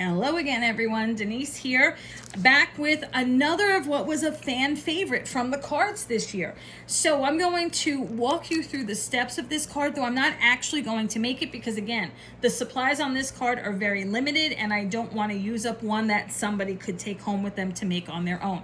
Hello again, everyone. Denise here, back with another of what was a fan favorite from the cards this year. So I'm going to walk you through the steps of this card, though I'm not actually going to make it because, again, the supplies on this card are very limited and I don't want to use up one that somebody could take home with them to make on their own.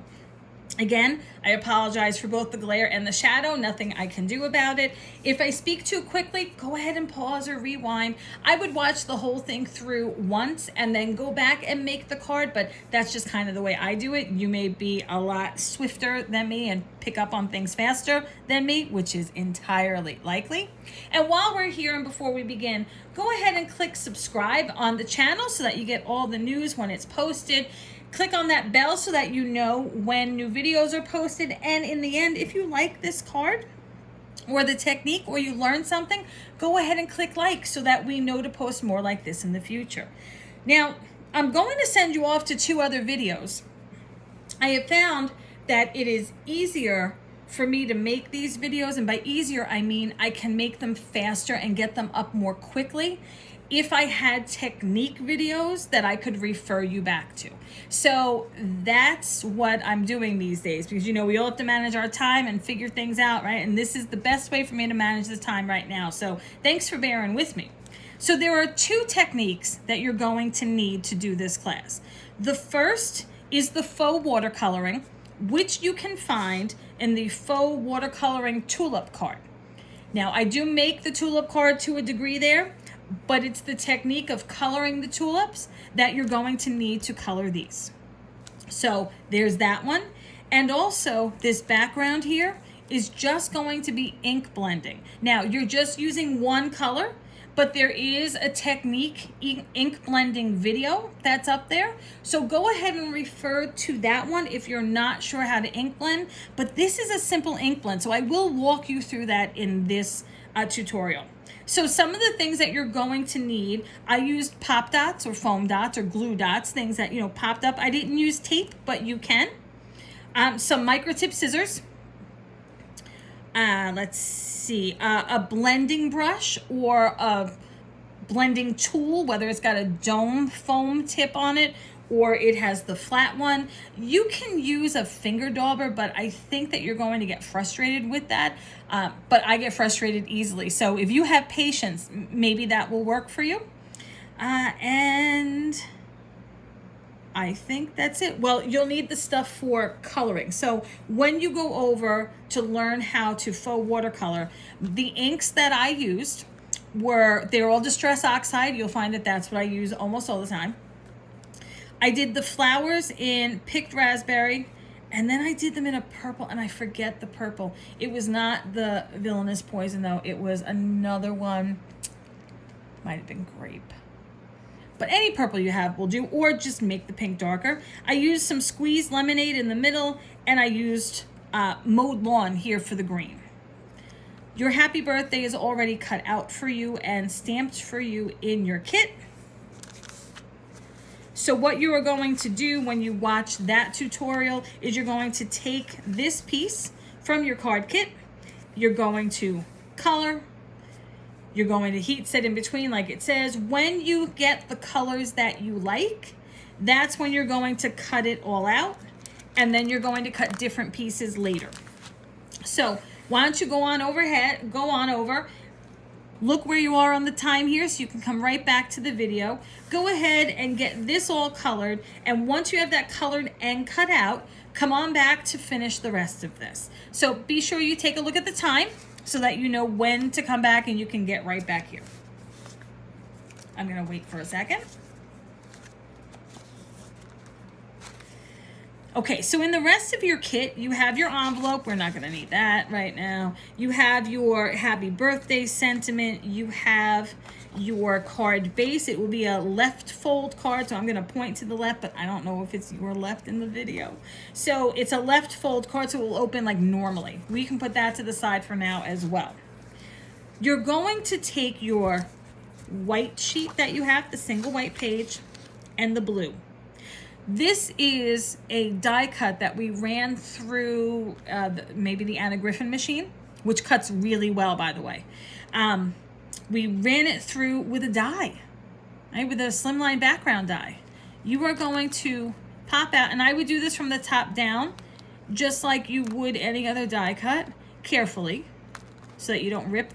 Again, I apologize for both the glare and the shadow. Nothing I can do about it. If I speak too quickly, go ahead and pause or rewind. I would watch the whole thing through once and then go back and make the card, but that's just kind of the way I do it. You may be a lot swifter than me and pick up on things faster than me, which is entirely likely. And while we're here and before we begin, go ahead and click subscribe on the channel so that you get all the news when it's posted. Click on that bell so that you know when new videos are posted. And in the end, if you like this card or the technique or you learn something, go ahead and click like so that we know to post more like this in the future. Now, I'm going to send you off to 2 other videos. I have found that it is easier for me to make these videos, and by easier, I mean I can make them faster and get them up more quickly if I had technique videos that I could refer you back to. So that's what I'm doing these days, because we all have to manage our time and figure things out, right? And this is the best way for me to manage the time right now. So thanks for bearing with me. So there are 2 techniques that you're going to need to do this class. The first is the faux watercoloring, which you can find in the faux watercoloring tulip card. Now, I do make the tulip card to a degree there, but it's the technique of coloring the tulips that you're going to need to color these. So there's that one. And also this background here is just going to be ink blending. Now you're just using one color, but there is a technique ink blending video that's up there. So go ahead and refer to that one if you're not sure how to ink blend, but this is a simple ink blend. So I will walk you through that in this tutorial. So some of the things that you're going to need, I used pop dots or foam dots or glue dots, things that, popped up. I didn't use tape, but you can. Some micro tip scissors. Let's see, a blending brush or a blending tool, whether it's got a dome foam tip on it or it has the flat one. You can use a finger dauber, but I think that you're going to get frustrated with that. But I get frustrated easily. So if you have patience, maybe that will work for you. And I think that's it. Well, you'll need the stuff for coloring. So when you go over to learn how to faux watercolor, the inks that I used they're all Distress Oxide. You'll find that that's what I use almost all the time. I did the flowers in picked raspberry, and then I did them in a purple, and I forget the purple. It was not the Villainous Poison, though. It was another one. Might have been grape. But any purple you have will do, or just make the pink darker. I used some squeezed lemonade in the middle, and I used mowed lawn here for the green. Your happy birthday is already cut out for you and stamped for you in your kit. So what you are going to do when you watch that tutorial is you're going to take this piece from your card kit, you're going to color, you're going to heat set in between like it says. When you get the colors that you like, that's when you're going to cut it all out, and then you're going to cut different pieces later. So why don't you go on over, look where you are on the time here so you can come right back to the video. Go ahead and get this all colored, and once you have that colored and cut out, come on back to finish the rest of this. So be sure you take a look at the time so that you know when to come back and you can get right back here. I'm gonna wait for a second. Okay, so in the rest of your kit, you have your envelope. We're not gonna need that right now. You have your happy birthday sentiment. You have your card base. It will be a left fold card, so I'm gonna point to the left, but I don't know if it's your left in the video. So it's a left fold card, so it will open like normally. We can put that to the side for now as well. You're going to take your white sheet that you have, the single white page, and the blue. This is a die cut that we ran through maybe the Anna Griffin machine, which cuts really well, by the way. We ran it through with a die, right? With a Slimline background die. you are going to pop out, and I would do this from the top down, just like you would any other die cut, carefully, so that you don't rip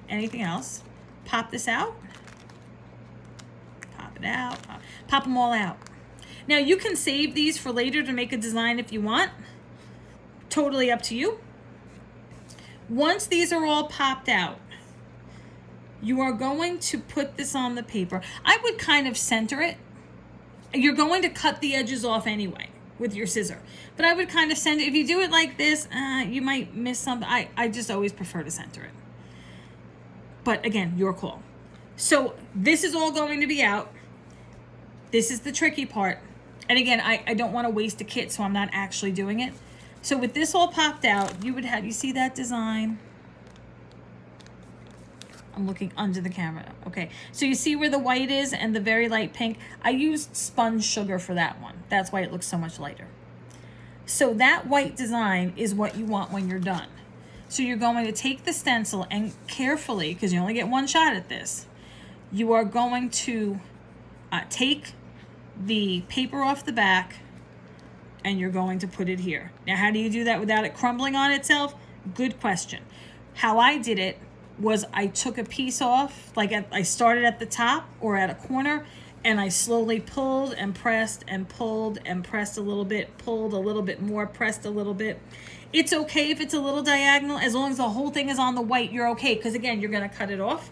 anything else. Pop this out, pop it out, pop them all out. Now you can save these for later to make a design if you want. Totally up to you. Once these are all popped out, you are going to put this on the paper. I would kind of center it. You're going to cut the edges off anyway with your scissor, but I would kind of center. If you do it like this, you might miss something. I just always prefer to center it. But again, your call. So this is all going to be out. This is the tricky part. And again, I don't want to waste a kit, so I'm not actually doing it. So with this all popped out, you would have, you see that design? I'm looking under the camera. Okay, so you see where the white is and the very light pink? I used spun sugar for that one. That's why it looks so much lighter. So that white design is what you want when you're done. So you're going to take the stencil and carefully, because you only get one shot at this, you are going to take the paper off the back and you're going to put it here. Now, how do you do that without it crumbling on itself? Good question. How I did it was I took a piece off, like I started at the top or at a corner, and I slowly pulled and pressed and pulled and pressed a little bit, pulled a little bit more, pressed a little bit. It's okay if it's a little diagonal, as long as the whole thing is on the white, you're okay, because again, you're gonna cut it off.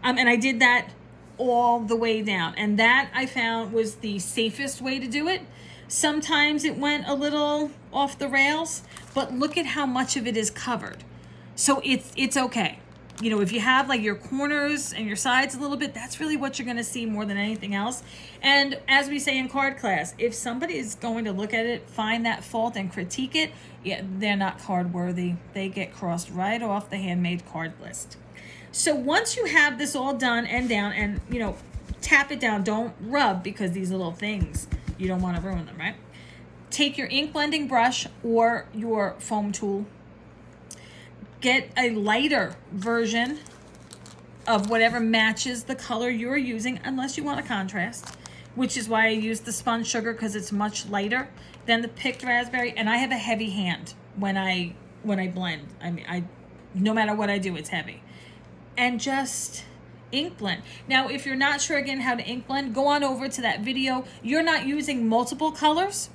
And I did that all the way down, and that I found was the safest way to do it. Sometimes it went a little off the rails, but look at how much of it is covered. So it's okay. You know, if you have like your corners and your sides a little bit, that's really what you're gonna see more than anything else. And as we say in card class, if somebody is going to look at it, find that fault and critique it, yeah, they're not card worthy. They get crossed right off the handmade card list. So once you have this all done and down, and you know, tap it down, don't rub, because these little things, you don't wanna ruin them, right? Take your ink blending brush or your foam tool. Get a lighter version of whatever matches the color you're using, unless you want a contrast, which is why I use the spun sugar, because it's much lighter than the picked raspberry. And I have a heavy hand when I blend. I mean, no matter what I do, it's heavy. And just ink blend. Now, if you're not sure again how to ink blend, go on over to that video. You're not using multiple colors.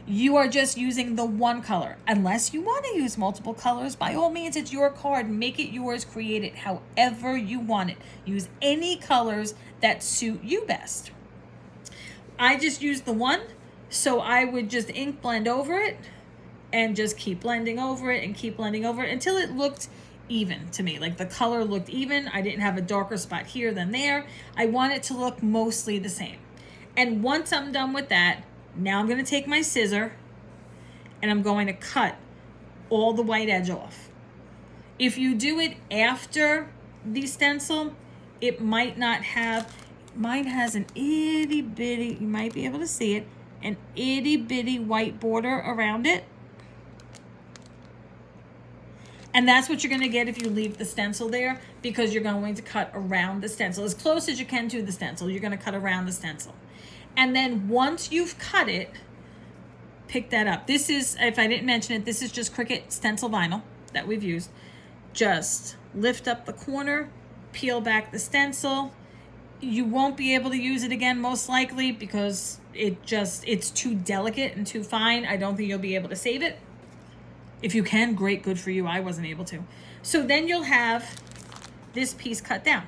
You are just using the one color. Unless you want to use multiple colors, by all means, it's your card. Make it yours, create it however you want it. Use any colors that suit you best. I just used the one, so I would just ink blend over it and just keep blending over it and keep blending over it until it looked even to me. Like the color looked even. I didn't have a darker spot here than there. I want it to look mostly the same. And once I'm done with that, now I'm going to take my scissor and I'm going to cut all the white edge off. If you do it after the stencil, it might not have, mine has an itty bitty, you might be able to see it, an itty bitty white border around it. And that's what you're going to get if you leave the stencil there, because you're going to cut around the stencil. As close as you can to the stencil, you're going to cut around the stencil. And then once you've cut it, pick that up. This is, if I didn't mention it, this is just Cricut stencil vinyl that we've used. Just lift up the corner, peel back the stencil. You won't be able to use it again, most likely, because it's too delicate and too fine. I don't think you'll be able to save it. If you can, great, good for you. I wasn't able to. So then you'll have this piece cut down.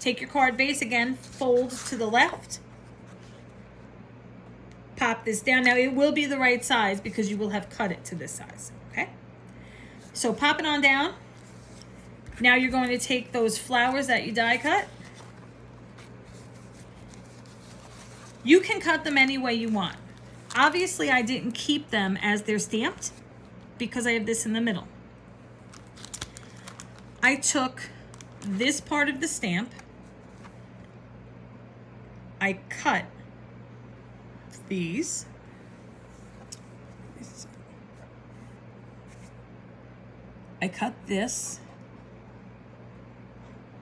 Take your card base again, fold to the left, pop this down. Now it will be the right size because you will have cut it to this size, okay? So pop it on down. Now you're going to take those flowers that you die cut. You can cut them any way you want. Obviously I didn't keep them as they're stamped because I have this in the middle. I took this part of the stamp, I cut these. I cut this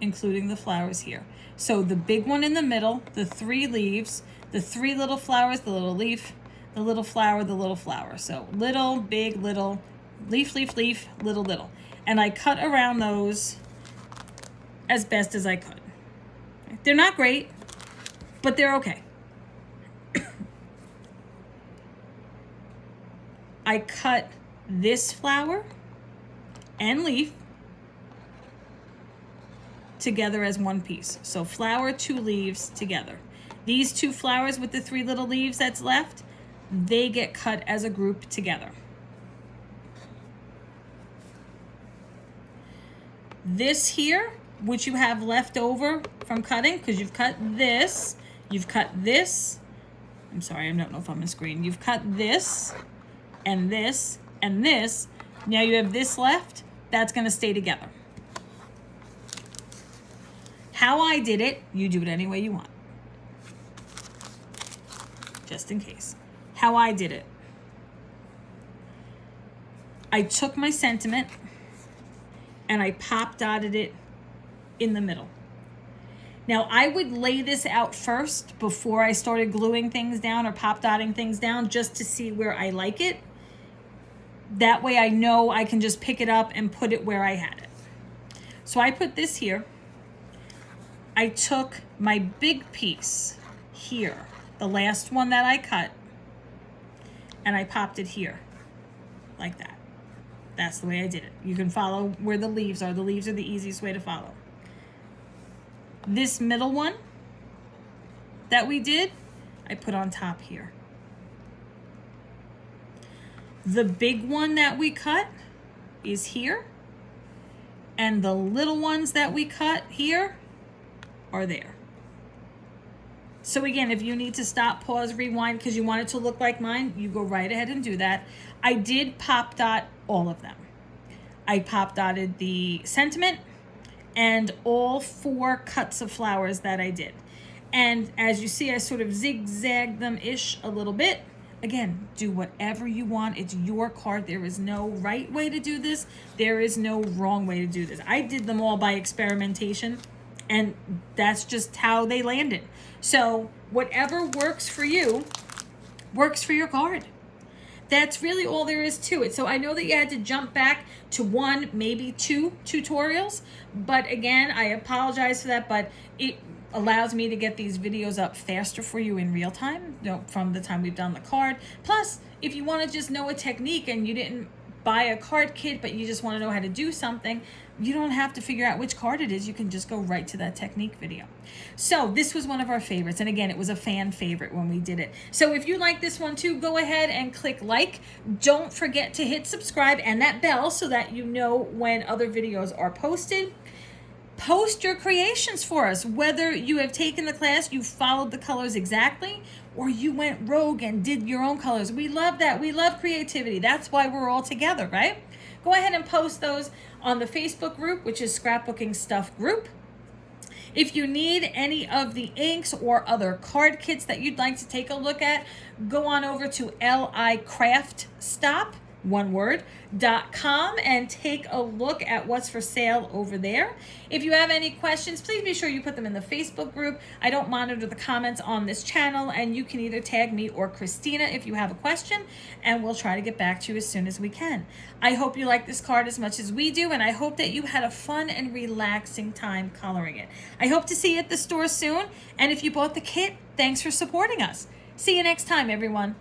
including the flowers here. So the big one in the middle, the 3 leaves, the 3 little flowers, the little leaf, the little flower, the little flower. So little, big, little, leaf, leaf, leaf, little, little. And I cut around those as best as I could. They're not great, but they're okay. I cut this flower and leaf together as one piece. So flower, 2 leaves together. These 2 flowers with the 3 little leaves that's left, they get cut as a group together. This here, which you have left over from cutting, because you've cut this, I'm sorry, I don't know if I'm on screen. You've cut this, and this, and this. Now you have this left, that's gonna stay together. How I did it, you do it any way you want. Just in case. How I did it. I took my sentiment and I pop dotted it in the middle. Now I would lay this out first before I started gluing things down or pop dotting things down, just to see where I like it. That way I know I can just pick it up and put it where I had it. So I put this here. I took my big piece here, the last one that I cut, and I popped it here, like that. That's the way I did it. You can follow where the leaves are. The leaves are the easiest way to follow. This middle one that we did, I put on top here. The big one that we cut is here, and the little ones that we cut here are there. So again, if you need to stop, pause, rewind because you want it to look like mine, you go right ahead and do that. I did pop dot all of them. I pop dotted the sentiment and all 4 cuts of flowers that I did. And as you see, I sort of zigzagged them-ish a little bit. Again, do whatever you want. It's your card. There is no right way to do this. There is no wrong way to do this. I did them all by experimentation, and that's just how they landed. So whatever works for you, works for your card. That's really all there is to it. So I know that you had to jump back to 1, maybe 2 tutorials, but again, I apologize for that, but it allows me to get these videos up faster for you in real time, from the time we've done the card. Plus, if you want to just know a technique and you didn't buy a card kit, but you just want to know how to do something, you don't have to figure out which card it is. You can just go right to that technique video. So this was one of our favorites. And again, it was a fan favorite when we did it. So if you like this one too, go ahead and click like. Don't forget to hit subscribe and that bell so that you know when other videos are posted. Post your creations for us, whether you have taken the class, you followed the colors exactly, or you went rogue and did your own colors. We love that. We love creativity. That's why we're all together, right? Go ahead and post those on the Facebook group, which is Scrapbooking Stuff Group. If you need any of the inks or other card kits that you'd like to take a look at, go on over to licraftstop, one word, .com and take a look at what's for sale over there. If you have any questions, please be sure you put them in the Facebook group. I don't monitor the comments on this channel, and you can either tag me or Christina if you have a question, and we'll try to get back to you as soon as we can. I hope you like this card as much as we do, and I hope that you had a fun and relaxing time coloring it. I hope to see you at the store soon, and if you bought the kit, thanks for supporting us. See you next time, everyone.